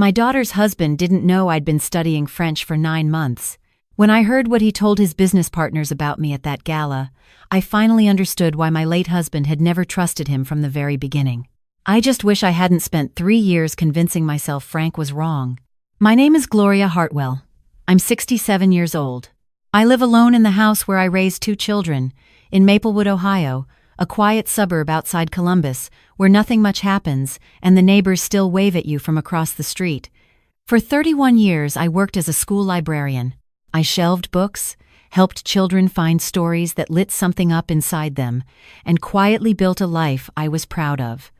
My daughter's husband didn't know I'd been studying French for 9 months. When I heard what he told his business partners about me at that gala, I finally understood why my late husband had never trusted him from the very beginning. I just wish I hadn't spent 3 years convincing myself Frank was wrong. My name is Gloria Hartwell. I'm 67 years old. I live alone in the house where I raised 2 children, in Maplewood, Ohio, a quiet suburb outside Columbus, where nothing much happens and the neighbors still wave at you from across the street. For 31 years, I worked as a school librarian. I shelved books, helped children find stories that lit something up inside them, and quietly built a life I was proud of.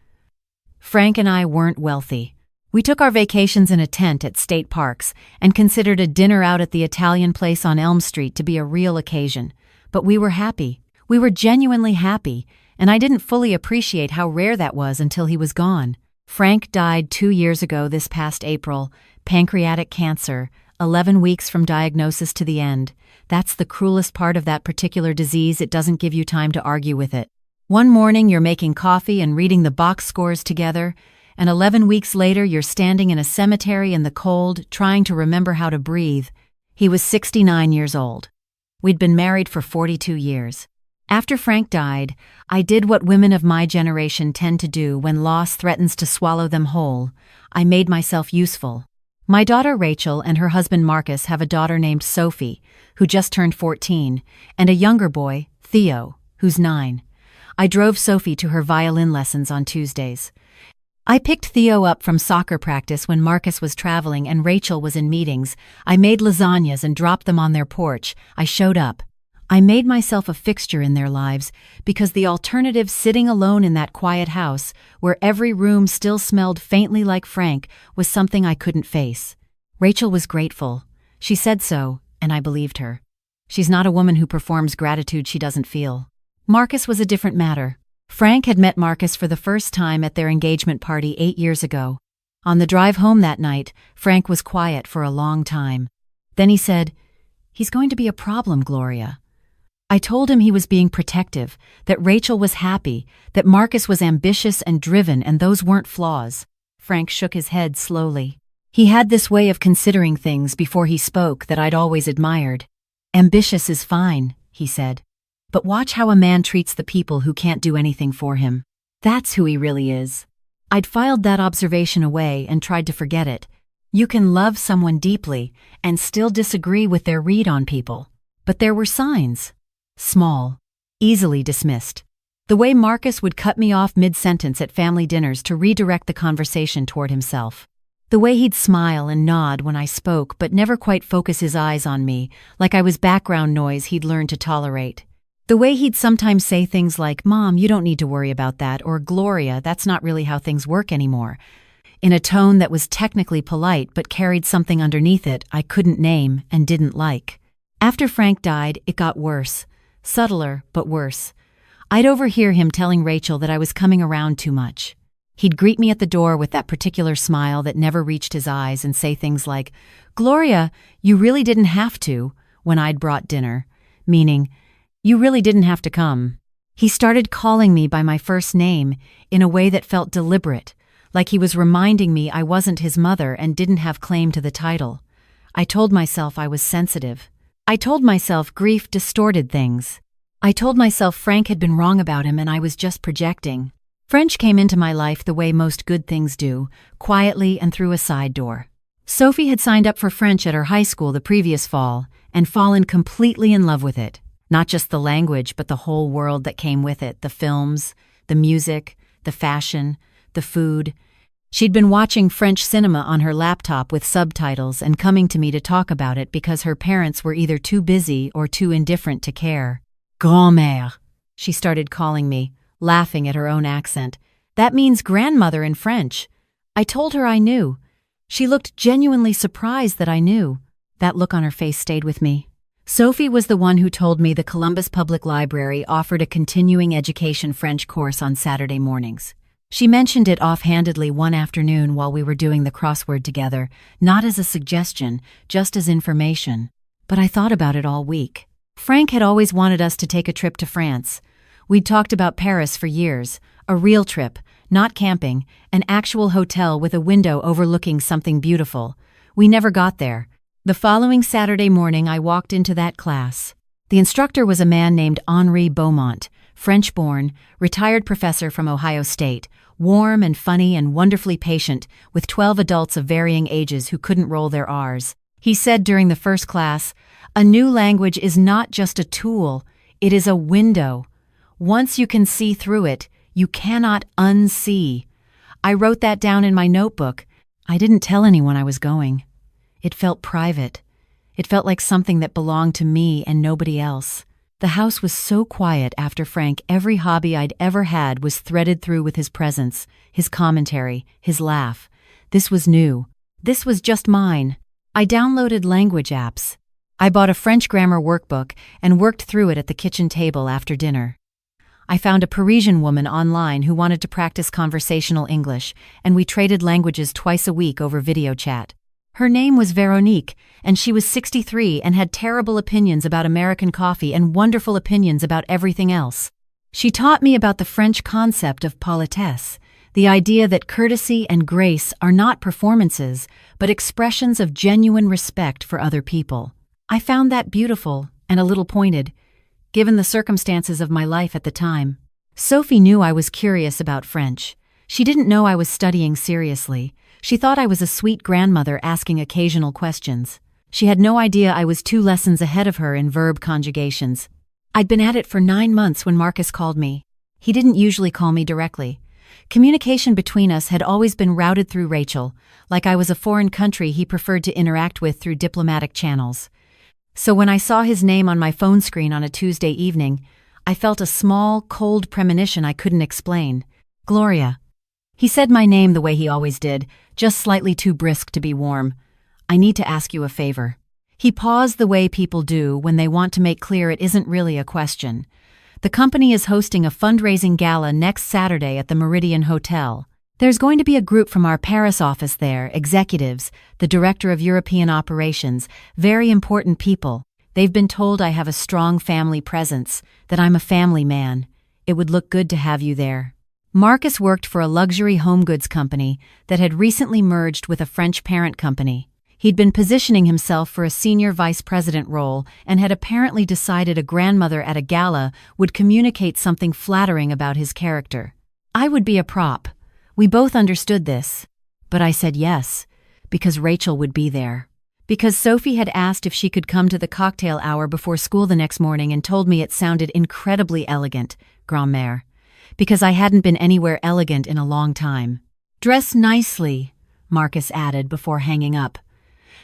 Frank and I weren't wealthy. We took our vacations in a tent at state parks and considered a dinner out at the Italian place on Elm Street to be a real occasion. But we were happy. We were genuinely happy, and I didn't fully appreciate how rare that was until he was gone. Frank died 2 years ago this past April, pancreatic cancer, 11 weeks from diagnosis to the end. That's the cruelest part of that particular disease. It doesn't give you time to argue with it. One morning you're making coffee and reading the box scores together, and 11 weeks later you're standing in a cemetery in the cold, trying to remember how to breathe. He was 69 years old. We'd been married for 42 years. After Frank died, I did what women of my generation tend to do when loss threatens to swallow them whole. I made myself useful. My daughter Rachel and her husband Marcus have a daughter named Sophie, who just turned 14, and a younger boy, Theo, who's 9. I drove Sophie to her violin lessons on Tuesdays. I picked Theo up from soccer practice when Marcus was traveling and Rachel was in meetings. I made lasagnas and dropped them on their porch. I showed up. I made myself a fixture in their lives because the alternative, sitting alone in that quiet house where every room still smelled faintly like Frank, was something I couldn't face. Rachel was grateful. She said so, and I believed her. She's not a woman who performs gratitude she doesn't feel. Marcus was a different matter. Frank had met Marcus for the first time at their engagement party 8 years ago. On the drive home that night, Frank was quiet for a long time. Then he said, "He's going to be a problem, Gloria." I told him he was being protective, that Rachel was happy, that Marcus was ambitious and driven, and those weren't flaws. Frank shook his head slowly. He had this way of considering things before he spoke that I'd always admired. "Ambitious is fine," he said. "But watch how a man treats the people who can't do anything for him. That's who he really is." I'd filed that observation away and tried to forget it. You can love someone deeply and still disagree with their read on people. But there were signs. Small. Easily dismissed. The way Marcus would cut me off mid-sentence at family dinners to redirect the conversation toward himself. The way he'd smile and nod when I spoke but never quite focus his eyes on me, like I was background noise he'd learned to tolerate. The way he'd sometimes say things like, "Mom, you don't need to worry about that," or "Gloria, that's not really how things work anymore," in a tone that was technically polite but carried something underneath it I couldn't name and didn't like. After Frank died, it got worse. Subtler, but worse. I'd overhear him telling Rachel that I was coming around too much. He'd greet me at the door with that particular smile that never reached his eyes and say things like, "Gloria, you really didn't have to," when I'd brought dinner, meaning, "You really didn't have to come." He started calling me by my first name in a way that felt deliberate, like he was reminding me I wasn't his mother and didn't have claim to the title. I told myself I was sensitive. I told myself grief distorted things. I told myself Frank had been wrong about him and I was just projecting. French came into my life the way most good things do, quietly and through a side door. Sophie had signed up for French at her high school the previous fall and fallen completely in love with it. Not just the language, but the whole world that came with it, the films, the music, the fashion, the food. She'd been watching French cinema on her laptop with subtitles and coming to me to talk about it because her parents were either too busy or too indifferent to care. "Grand-mère," she started calling me, laughing at her own accent. "That means grandmother in French." I told her I knew. She looked genuinely surprised that I knew. That look on her face stayed with me. Sophie was the one who told me the Columbus Public Library offered a continuing education French course on Saturday mornings. She mentioned it offhandedly one afternoon while we were doing the crossword together, not as a suggestion, just as information. But I thought about it all week. Frank had always wanted us to take a trip to France. We'd talked about Paris for years, a real trip, not camping, an actual hotel with a window overlooking something beautiful. We never got there. The following Saturday morning, I walked into that class. The instructor was a man named Henri Beaumont, French-born, retired professor from Ohio State, warm and funny and wonderfully patient, with 12 adults of varying ages who couldn't roll their R's. He said during the first class, "A new language is not just a tool, it is a window. Once you can see through it, you cannot unsee." I wrote that down in my notebook. I didn't tell anyone I was going. It felt private. It felt like something that belonged to me and nobody else. The house was so quiet after Frank. Every hobby I'd ever had was threaded through with his presence, his commentary, his laugh. This was new. This was just mine. I downloaded language apps. I bought a French grammar workbook and worked through it at the kitchen table after dinner. I found a Parisian woman online who wanted to practice conversational English, and we traded languages twice a week over video chat. Her name was Veronique, and she was 63 and had terrible opinions about American coffee and wonderful opinions about everything else. She taught me about the French concept of politesse, the idea that courtesy and grace are not performances, but expressions of genuine respect for other people. I found that beautiful and a little pointed, given the circumstances of my life at the time. Sophie knew I was curious about French. She didn't know I was studying seriously. She thought I was a sweet grandmother asking occasional questions. She had no idea I was 2 lessons ahead of her in verb conjugations. I'd been at it for 9 months when Marcus called me. He didn't usually call me directly. Communication between us had always been routed through Rachel, like I was a foreign country he preferred to interact with through diplomatic channels. So when I saw his name on my phone screen on a Tuesday evening, I felt a small, cold premonition I couldn't explain. Gloria. He said my name the way he always did, just slightly too brisk to be warm. "I need to ask you a favor." He paused the way people do when they want to make clear it isn't really a question. The company is hosting a fundraising gala next Saturday at the Meridian Hotel. There's going to be a group from our Paris office there, executives, the director of European operations, very important people. They've been told I have a strong family presence, that I'm a family man. It would look good to have you there. Marcus worked for a luxury home goods company that had recently merged with a French parent company. He'd been positioning himself for a senior vice president role and had apparently decided a grandmother at a gala would communicate something flattering about his character. I would be a prop. We both understood this. But I said yes, because Rachel would be there. Because Sophie had asked if she could come to the cocktail hour before school the next morning and told me it sounded incredibly elegant, grand-mère. Because I hadn't been anywhere elegant in a long time. "Dress nicely," Marcus added before hanging up.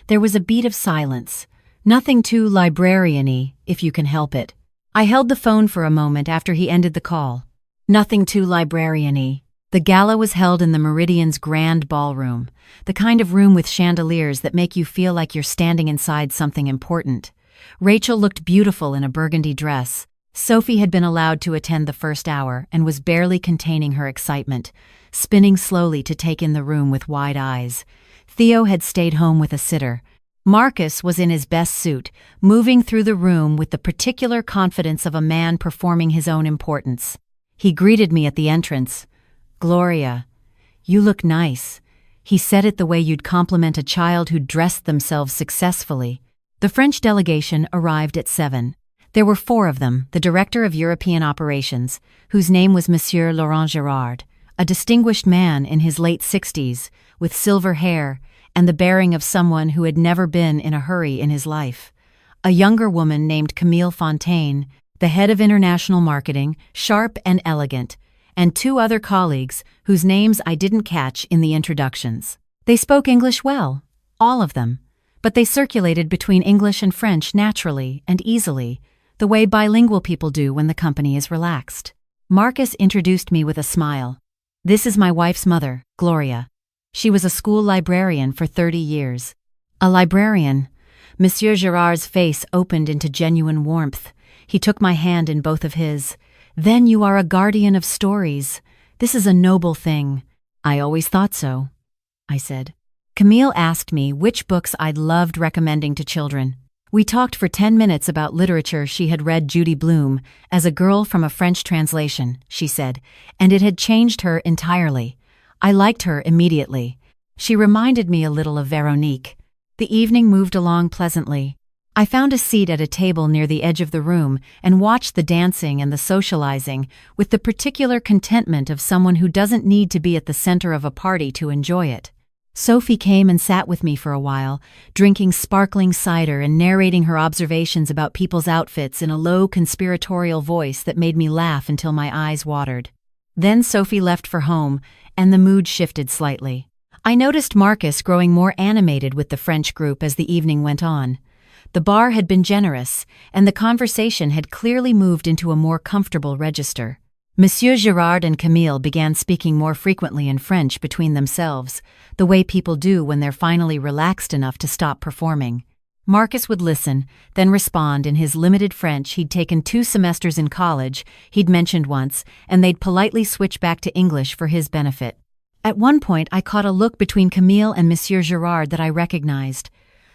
There was a beat of silence. Nothing too librarian-y, if you can help it. I held the phone for a moment after he ended the call. Nothing too librarian-y. The gala was held in the Meridian's grand ballroom, the kind of room with chandeliers that make you feel like you're standing inside something important. Rachel looked beautiful in a burgundy dress. Sophie had been allowed to attend the first hour and was barely containing her excitement, spinning slowly to take in the room with wide eyes. Theo had stayed home with a sitter. Marcus was in his best suit, moving through the room with the particular confidence of a man performing his own importance. He greeted me at the entrance. "Gloria, you look nice." He said it the way you'd compliment a child who'd dressed themselves successfully. The French delegation arrived at 7. There were 4 of them, the director of European operations, whose name was Monsieur Laurent Girard, a distinguished man in his late 60s, with silver hair and the bearing of someone who had never been in a hurry in his life. A younger woman named Camille Fontaine, the head of international marketing, sharp and elegant, and 2 other colleagues whose names I didn't catch in the introductions. They spoke English well, all of them, but they circulated between English and French naturally and easily, the way bilingual people do when the company is relaxed. Marcus introduced me with a smile. "This is my wife's mother, Gloria. She was a school librarian for 30 years. A librarian. Monsieur Girard's face opened into genuine warmth. He took my hand in both of his. "Then you are a guardian of stories. This is a noble thing." "I always thought so," I said. Camille asked me which books I'd loved recommending to children. We talked for 10 minutes about literature she had read Judy Blume, as a girl from a French translation, she said, and it had changed her entirely. I liked her immediately. She reminded me a little of Veronique. The evening moved along pleasantly. I found a seat at a table near the edge of the room and watched the dancing and the socializing with the particular contentment of someone who doesn't need to be at the center of a party to enjoy it. Sophie came and sat with me for a while, drinking sparkling cider and narrating her observations about people's outfits in a low conspiratorial voice that made me laugh until my eyes watered. Then Sophie left for home, and the mood shifted slightly. I noticed Marcus growing more animated with the French group as the evening went on. The bar had been generous, and the conversation had clearly moved into a more comfortable register. Monsieur Girard and Camille began speaking more frequently in French between themselves, the way people do when they're finally relaxed enough to stop performing. Marcus would listen, then respond in his limited French he'd taken 2 semesters in college, he'd mentioned once, and they'd politely switch back to English for his benefit. At one point I caught a look between Camille and Monsieur Girard that I recognized.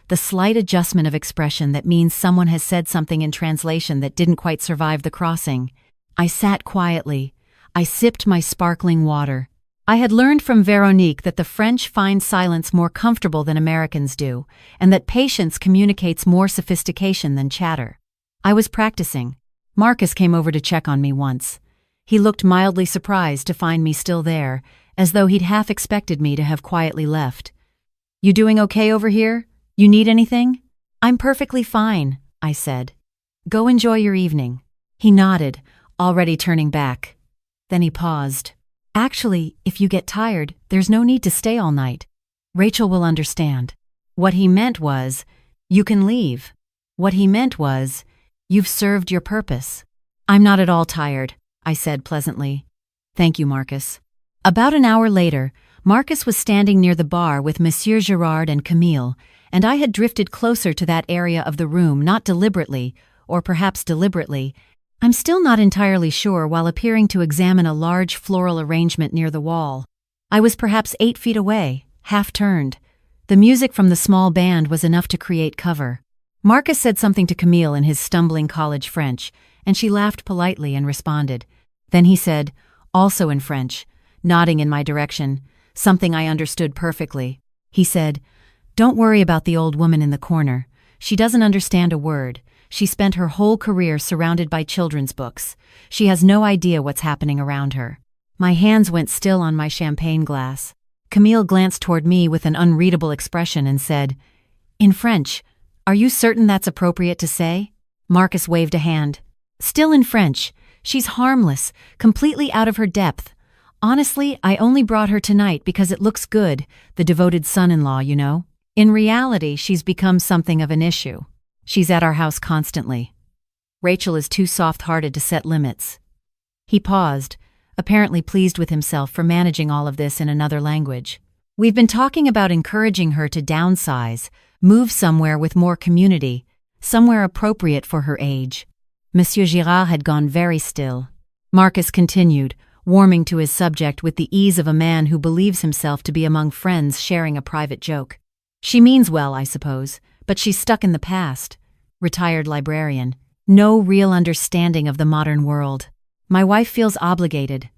The slight adjustment of expression that means someone has said something in translation that didn't quite survive the crossing. I sat quietly. I sipped my sparkling water. I had learned from Veronique that the French find silence more comfortable than Americans do, and that patience communicates more sophistication than chatter. I was practicing. Marcus came over to check on me once. He looked mildly surprised to find me still there, as though he'd half expected me to have quietly left. "You doing okay over here? You need anything?" "I'm perfectly fine," I said. "Go enjoy your evening." He nodded, already turning back. Then he paused. "Actually, if you get tired, there's no need to stay all night. Rachel will understand." What he meant was, "You can leave." What he meant was, "You've served your purpose." "I'm not at all tired," I said pleasantly. "Thank you, Marcus." About an hour later, Marcus was standing near the bar with Monsieur Girard and Camille, and I had drifted closer to that area of the room not deliberately, or perhaps deliberately. I'm still not entirely sure, while appearing to examine a large floral arrangement near the wall. I was perhaps 8 feet away, half turned. The music from the small band was enough to create cover. Marcus said something to Camille in his stumbling college French, and she laughed politely and responded. Then he said, also in French, nodding in my direction, something I understood perfectly. He said, "Don't worry about the old woman in the corner. She doesn't understand a word. She spent her whole career surrounded by children's books. She has no idea what's happening around her." My hands went still on my champagne glass. Camille glanced toward me with an unreadable expression and said, "In French, are you certain that's appropriate to say?" Marcus waved a hand. "Still in French. She's harmless, completely out of her depth. Honestly, I only brought her tonight because it looks good, the devoted son-in-law, you know. In reality, she's become something of an issue. She's at our house constantly. Rachel is too soft-hearted to set limits." He paused, apparently pleased with himself for managing all of this in another language. "We've been talking about encouraging her to downsize, move somewhere with more community, somewhere appropriate for her age." Monsieur Girard had gone very still. Marcus continued, warming to his subject with the ease of a man who believes himself to be among friends sharing a private joke. "She means well, I suppose, but she's stuck in the past. Retired librarian. No real understanding of the modern world. My wife feels obligated.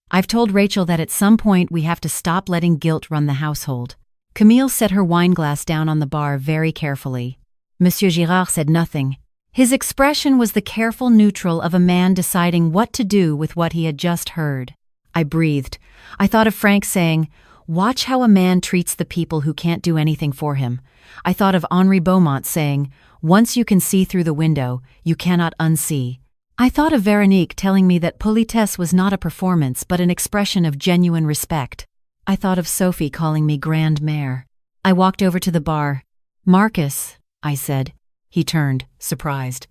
I've told Rachel that at some point we have to stop letting guilt run the household." Camille set her wineglass down on the bar very carefully. Monsieur Girard said nothing. His expression was the careful neutral of a man deciding what to do with what he had just heard. I breathed. I thought of Frank saying, "Watch how a man treats the people who can't do anything for him." I thought of Henri Beaumont saying, "Once you can see through the window, you cannot unsee." I thought of Veronique telling me that politesse was not a performance but an expression of genuine respect. I thought of Sophie calling me Grande Mère. I walked over to the bar. "Marcus," I said. He turned, surprised.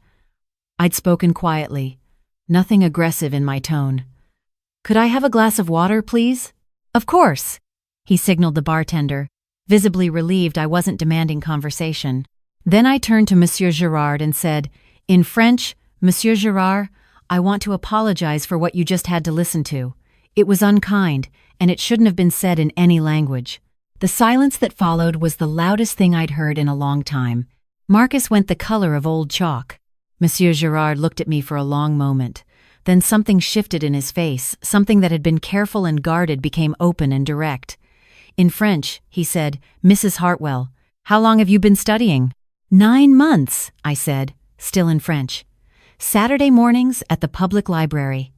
I'd spoken quietly, nothing aggressive in my tone. "Could I have a glass of water, please?" "Of course," he signaled the bartender, visibly relieved I wasn't demanding conversation. Then I turned to Monsieur Girard and said, in French, "Monsieur Girard, I want to apologize for what you just had to listen to. It was unkind, and it shouldn't have been said in any language." The silence that followed was the loudest thing I'd heard in a long time. Marcus went the color of old chalk. Monsieur Girard looked at me for a long moment. Then something shifted in his face, something that had been careful and guarded became open and direct. In French, he said, "Mrs. Hartwell, how long have you been studying?" 9 months, I said, still in French. Saturday mornings at the public library.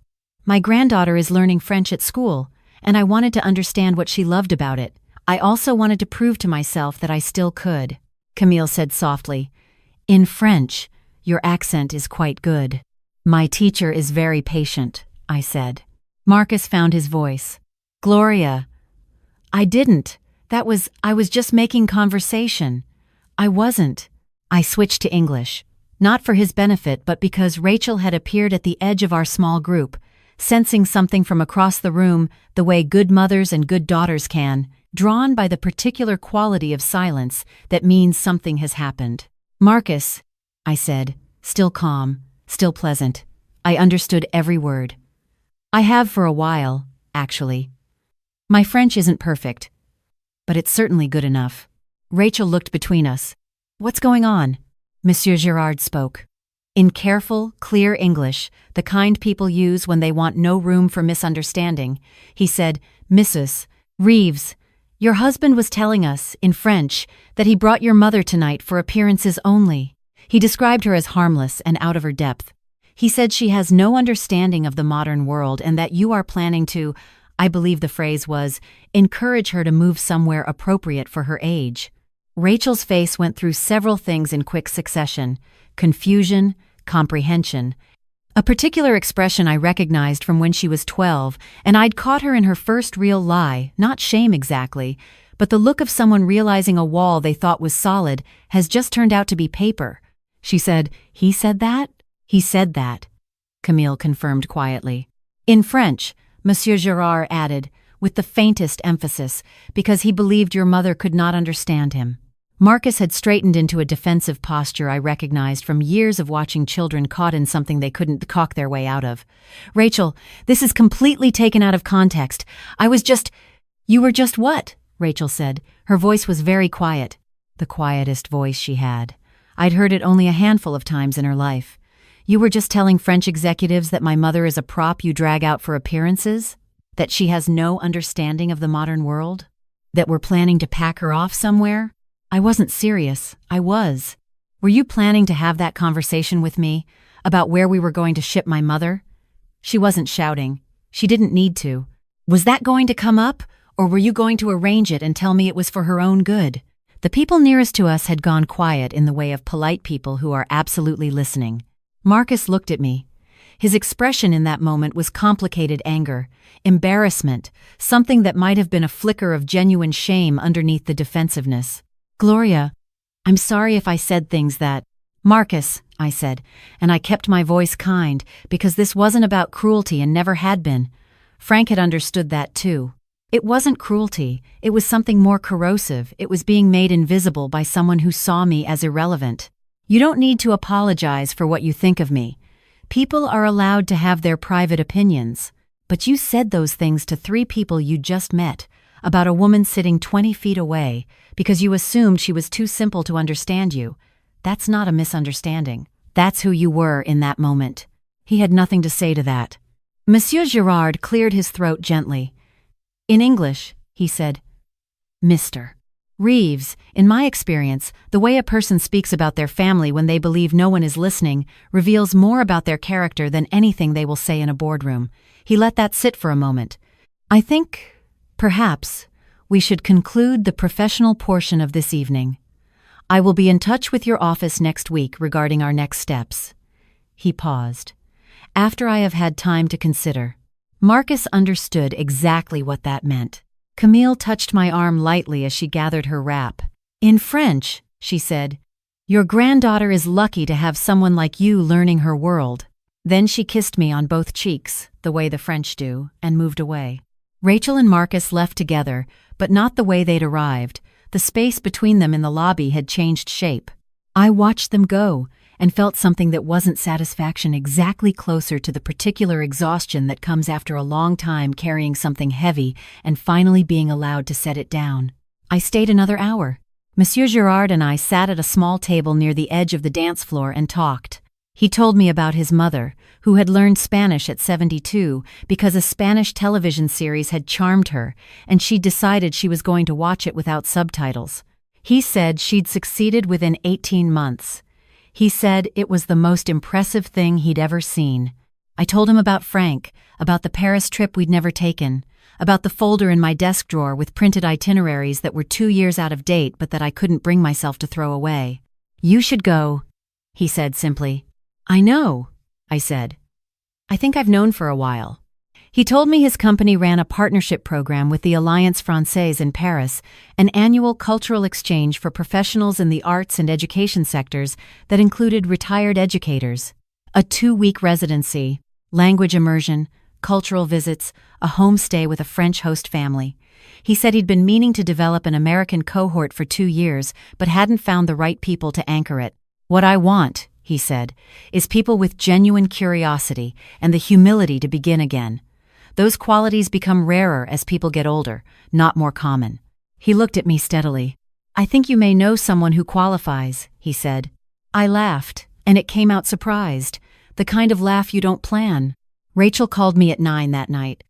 My granddaughter is learning French at school, and I wanted to understand what she loved about it. I also wanted to prove to myself that I still could. Camille said softly, "In French, your accent is quite good." "My teacher is very patient," I said. Marcus found his voice. "Gloria, I didn't. I was just making conversation." "I wasn't." I switched to English. Not for his benefit, but because Rachel had appeared at the edge of our small group, sensing something from across the room the way good mothers and good daughters can, drawn by the particular quality of silence that means something has happened. "Marcus," I said, still calm, still pleasant. I understood every word. "I have for a while, actually. My French isn't perfect, but it's certainly good enough." Rachel looked between us. "What's going on?" Monsieur Girard spoke. In careful, clear English, the kind people use when they want no room for misunderstanding, he said, "Mrs. Reeves, your husband was telling us, in French, that he brought your mother tonight for appearances only. He described her as harmless and out of her depth. He said she has no understanding of the modern world and that you are planning to, I believe the phrase was, encourage her to move somewhere appropriate for her age." Rachel's face went through several things in quick succession: confusion, comprehension. A particular expression I recognized from when she was 12, and I'd caught her in her first real lie, not shame exactly, but the look of someone realizing a wall they thought was solid has just turned out to be paper. She said, "He said that?" "He said that," Camille confirmed quietly. In French, Monsieur Girard added, with the faintest emphasis, because he believed your mother could not understand him. Marcus had straightened into a defensive posture I recognized from years of watching children caught in something they couldn't talk their way out of. "Rachel, this is completely taken out of context. You were just what?" Rachel said. Her voice was very quiet. The quietest voice she had. I'd heard it only a handful of times in her life. "You were just telling French executives that my mother is a prop you drag out for appearances? That she has no understanding of the modern world? That we're planning to pack her off somewhere?" I wasn't serious. I was. "Were you planning to have that conversation with me about where we were going to ship my mother?" She wasn't shouting. She didn't need to. "Was that going to come up, or were you going to arrange it and tell me it was for her own good?" The people nearest to us had gone quiet in the way of polite people who are absolutely listening. Marcus looked at me. His expression in that moment was complicated anger, embarrassment, something that might have been a flicker of genuine shame underneath the defensiveness. "Gloria, I'm sorry if I said things that—" "Marcus," I said, and I kept my voice kind because this wasn't about cruelty and never had been. Frank had understood that too. It wasn't cruelty, it was something more corrosive. It was being made invisible by someone who saw me as irrelevant. "You don't need to apologize for what you think of me. People are allowed to have their private opinions. But you said those things to 3 people you just met, about a woman sitting 20 feet away, because you assumed she was too simple to understand you. That's not a misunderstanding. That's who you were in that moment." He had nothing to say to that. Monsieur Girard cleared his throat gently. "In English," he said, "Mr. Reeves, in my experience, the way a person speaks about their family when they believe no one is listening reveals more about their character than anything they will say in a boardroom." He let that sit for a moment. "I think, perhaps, we should conclude the professional portion of this evening. I will be in touch with your office next week regarding our next steps." He paused. "After I have had time to consider." Marcus understood exactly what that meant. Camille touched my arm lightly as she gathered her wrap. "In French," she said, "your granddaughter is lucky to have someone like you learning her world." Then she kissed me on both cheeks, the way the French do, and moved away. Rachel and Marcus left together, but not the way they'd arrived. The space between them in the lobby had changed shape. I watched them go, and felt something that wasn't satisfaction, exactly closer to the particular exhaustion that comes after a long time carrying something heavy and finally being allowed to set it down. I stayed another hour. Monsieur Girard and I sat at a small table near the edge of the dance floor and talked. He told me about his mother, who had learned Spanish at 72 because a Spanish television series had charmed her, and she'd decided she was going to watch it without subtitles. He said she'd succeeded within 18 months. He said it was the most impressive thing he'd ever seen. I told him about Frank, about the Paris trip we'd never taken, about the folder in my desk drawer with printed itineraries that were 2 years out of date but that I couldn't bring myself to throw away. "You should go," he said simply. "I know," I said. "I think I've known for a while." He told me his company ran a partnership program with the Alliance Française in Paris, an annual cultural exchange for professionals in the arts and education sectors that included retired educators. A 2-week residency, language immersion, cultural visits, a homestay with a French host family. He said he'd been meaning to develop an American cohort for 2 years, but hadn't found the right people to anchor it. "What I want," he said, "is people with genuine curiosity and the humility to begin again. Those qualities become rarer as people get older, not more common." He looked at me steadily. "I think you may know someone who qualifies," he said. I laughed, and it came out surprised, the kind of laugh you don't plan. Rachel called me at 9 that night.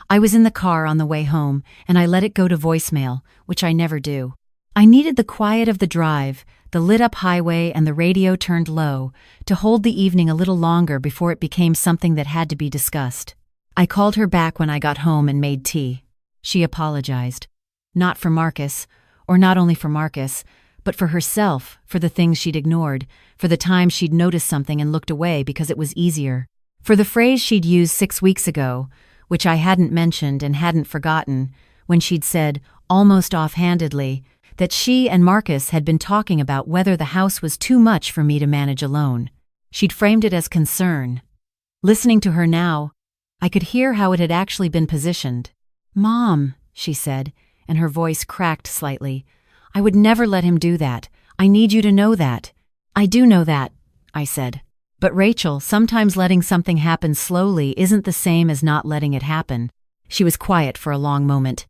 I was in the car on the way home, and I let it go to voicemail, which I never do. I needed the quiet of the drive, the lit-up highway and the radio turned low, to hold the evening a little longer before it became something that had to be discussed. I called her back when I got home and made tea. She apologized. Not for Marcus, or not only for Marcus, but for herself, for the things she'd ignored, for the time she'd noticed something and looked away because it was easier. For the phrase she'd used 6 weeks ago, which I hadn't mentioned and hadn't forgotten, when she'd said, almost offhandedly, that she and Marcus had been talking about whether the house was too much for me to manage alone. She'd framed it as concern. Listening to her now, I could hear how it had actually been positioned. "Mom," she said, and her voice cracked slightly, "I would never let him do that. I need you to know that." "I do know that," I said. "But Rachel, sometimes letting something happen slowly isn't the same as not letting it happen." She was quiet for a long moment.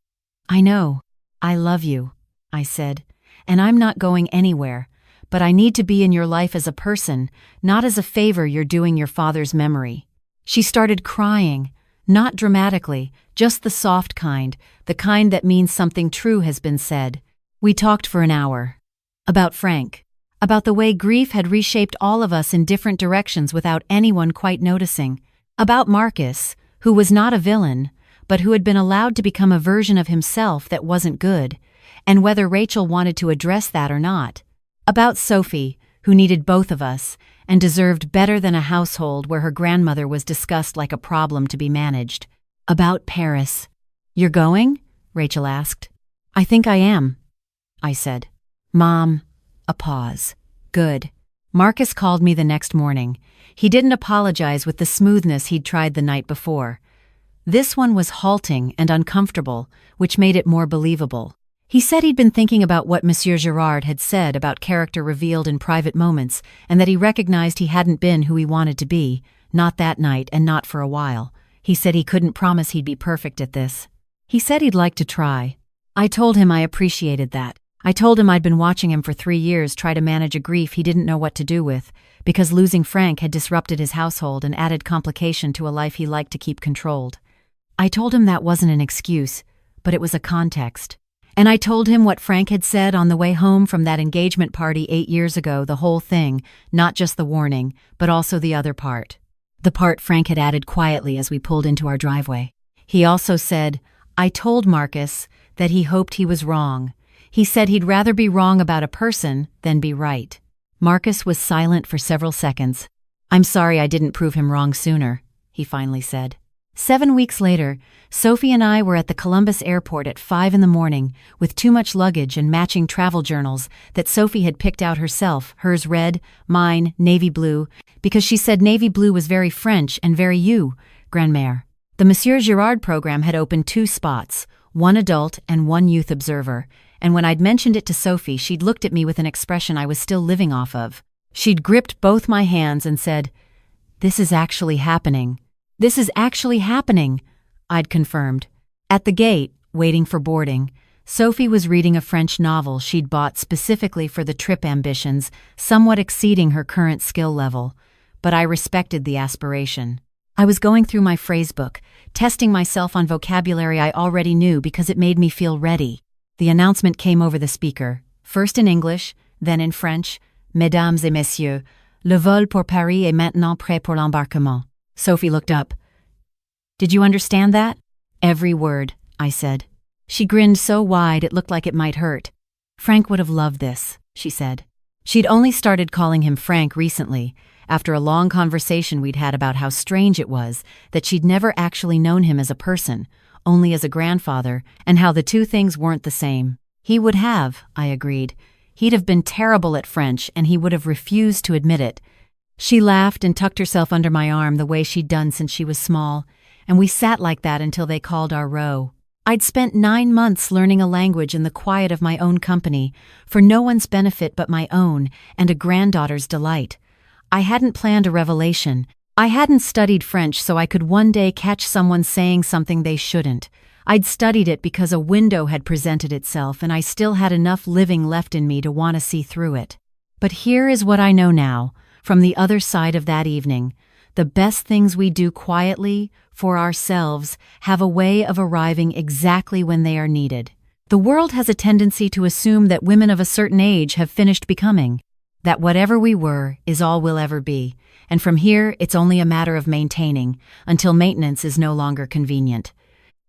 "I know. I love you," I said, "and I'm not going anywhere, but I need to be in your life as a person, not as a favor you're doing your father's memory." She started crying, not dramatically, just the soft kind, the kind that means something true has been said. We talked for an hour. About Frank. About the way grief had reshaped all of us in different directions without anyone quite noticing. About Marcus, who was not a villain, but who had been allowed to become a version of himself that wasn't good, and whether Rachel wanted to address that or not. About Sophie, who needed both of us, and deserved better than a household where her grandmother was discussed like a problem to be managed. About Paris. "You're going?" Rachel asked. "I think I am," I said. "Mom." A pause. "Good." Marcus called me the next morning. He didn't apologize with the smoothness he'd tried the night before. This one was halting and uncomfortable, which made it more believable. He said he'd been thinking about what Monsieur Girard had said about character revealed in private moments, and that he recognized he hadn't been who he wanted to be, not that night and not for a while. He said he couldn't promise he'd be perfect at this. He said he'd like to try. I told him I appreciated that. I told him I'd been watching him for 3 years try to manage a grief he didn't know what to do with, because losing Frank had disrupted his household and added complication to a life he liked to keep controlled. I told him that wasn't an excuse, but it was a context. And I told him what Frank had said on the way home from that engagement party 8 years ago, the whole thing, not just the warning, but also the other part. The part Frank had added quietly as we pulled into our driveway. He also said, "I told Marcus that he hoped he was wrong. He said he'd rather be wrong about a person than be right." Marcus was silent for several seconds. "I'm sorry I didn't prove him wrong sooner," he finally said. 7 weeks later, Sophie and I were at the Columbus airport at 5 in the morning with too much luggage and matching travel journals that Sophie had picked out herself, hers red, mine navy blue, because she said navy blue was very French and very you, grandmère. The Monsieur Girard program had opened 2 spots, one adult and one youth observer, and when I'd mentioned it to Sophie, she'd looked at me with an expression I was still living off of. She'd gripped both my hands and said, "This is actually happening." "This is actually happening," I'd confirmed. At the gate, waiting for boarding, Sophie was reading a French novel she'd bought specifically for the trip ambitions, somewhat exceeding her current skill level, but I respected the aspiration. I was going through my phrasebook, testing myself on vocabulary I already knew because it made me feel ready. The announcement came over the speaker, first in English, then in French. Mesdames et messieurs, le vol pour Paris est maintenant prêt pour l'embarquement. Sophie looked up. Did you understand that? Every word, I said. She grinned so wide it looked like it might hurt. Frank would have loved this, she said. She'd only started calling him Frank recently, after a long conversation we'd had about how strange it was that she'd never actually known him as a person, only as a grandfather, and how the two things weren't the same. He would have, I agreed. He'd have been terrible at French, and he would have refused to admit it. She laughed and tucked herself under my arm the way she'd done since she was small, and we sat like that until they called our row. I'd spent 9 months learning a language in the quiet of my own company, for no one's benefit but my own and a granddaughter's delight. I hadn't planned a revelation. I hadn't studied French so I could one day catch someone saying something they shouldn't. I'd studied it because a window had presented itself and I still had enough living left in me to want to see through it. But here is what I know now, from the other side of that evening. The best things we do quietly, for ourselves, have a way of arriving exactly when they are needed. The world has a tendency to assume that women of a certain age have finished becoming, that whatever we were is all we'll ever be, and from here it's only a matter of maintaining, until maintenance is no longer convenient.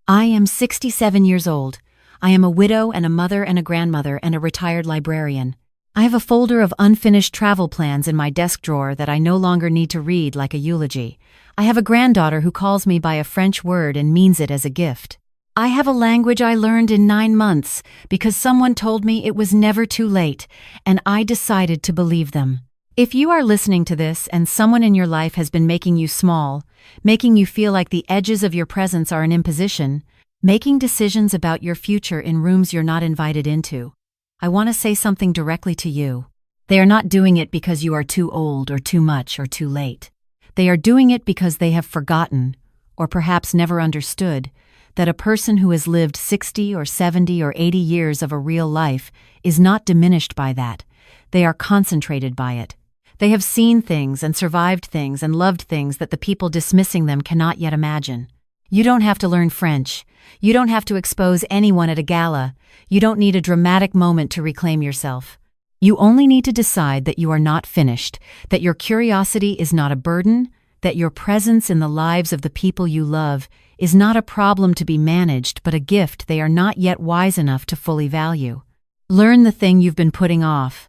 I am 67 years old. I am a widow and a mother and a grandmother and a retired librarian. I have a folder of unfinished travel plans in my desk drawer that I no longer need to read like a eulogy. I have a granddaughter who calls me by a French word and means it as a gift. I have a language I learned in 9 months because someone told me it was never too late, and I decided to believe them. If you are listening to this and someone in your life has been making you small, making you feel like the edges of your presence are an imposition, making decisions about your future in rooms you're not invited into, I want to say something directly to you. They are not doing it because you are too old or too much or too late. They are doing it because they have forgotten, or perhaps never understood, that a person who has lived 60 or 70 or 80 years of a real life is not diminished by that. They are concentrated by it. They have seen things and survived things and loved things that the people dismissing them cannot yet imagine. You don't have to learn French. You don't have to expose anyone at a gala. You don't need a dramatic moment to reclaim yourself. You only need to decide that you are not finished, that your curiosity is not a burden, that your presence in the lives of the people you love is not a problem to be managed but a gift they are not yet wise enough to fully value. Learn the thing you've been putting off.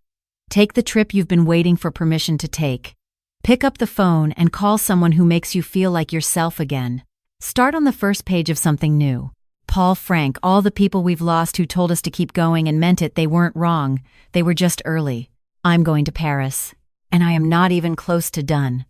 Take the trip you've been waiting for permission to take. Pick up the phone and call someone who makes you feel like yourself again. Start on the first page of something new. Paul, Frank, all the people we've lost who told us to keep going and meant it, they weren't wrong. They were just early. I'm going to Paris. And I am not even close to done.